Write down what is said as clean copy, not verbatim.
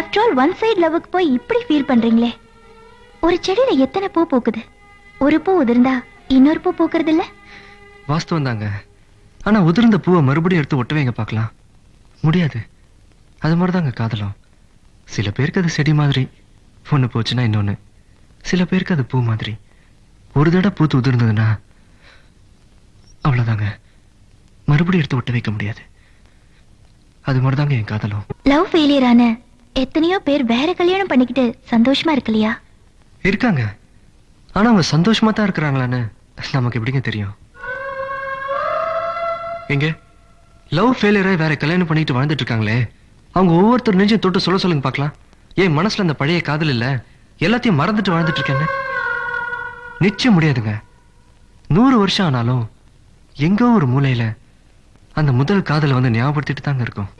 After all one side லவ்வுக்கு போய் இப்படி feel பண்றீங்களே. ஒரு செடியில எத்தனை பூ பூக்குது, ஒரு பூ உதிர்ந்தா இன்னொரு பூ பூக்குறது இல்ல? வாஸ்தவம் தாங்க. ஆனா உதிர்ந்த பூவை மறுபடியும் எடுத்து ஒட்ட வைங்க பார்க்கலாம். முடியாது. அது மாதிரிதாங்க காதலும். சில பேருக்கு அது செடி மாதிரி, ஒண்ணு போச்சுன்னா இன்னொன்னு. சில பேருக்கு அது பூ மாதிரி, ஒரு தடவை பூத்து உதிர்ந்ததுன்னா அவ்வளவுதாங்க, மறுபடியும் எடுத்து ஒட்ட வைக்க முடியாது. அது மாதிரிதாங்க என் காதலும். லவ் ஃபெயிலியர் ஆன எத்தனையோ பேர் வேற கல்யாணம் பண்ணிக்கிட்டு சந்தோஷமா இருக்கலையா? இருக்காங்க. ஆனா அவங்க சந்தோஷமா தான் இருக்கிறாங்களான்னு நமக்கு எப்படிங்க தெரியும்? எங்க லவ் ஃபெயிலியரை வேற கல்யாணம் பண்ணிட்டு வாழ்ந்துட்டு இருக்காங்களே, அவங்க ஒவ்வொருத்தர் நெஞ்சையும் தொட்டு சொல்ல சொல்லுங்க பார்க்கலாம். ஏன் மனசுல அந்த பழைய காதல் இல்ல, எல்லாத்தையும் மறந்துட்டு வாழ்ந்துட்டு இருக்கேன்னு? நிச்சயம் முடியாதுங்க. 100 வருஷம் ஆனாலும் எங்கோ ஒரு மூலையில அந்த முதல் காதலை வந்து ஞாபகப்படுத்திட்டு தாங்க இருக்கும்.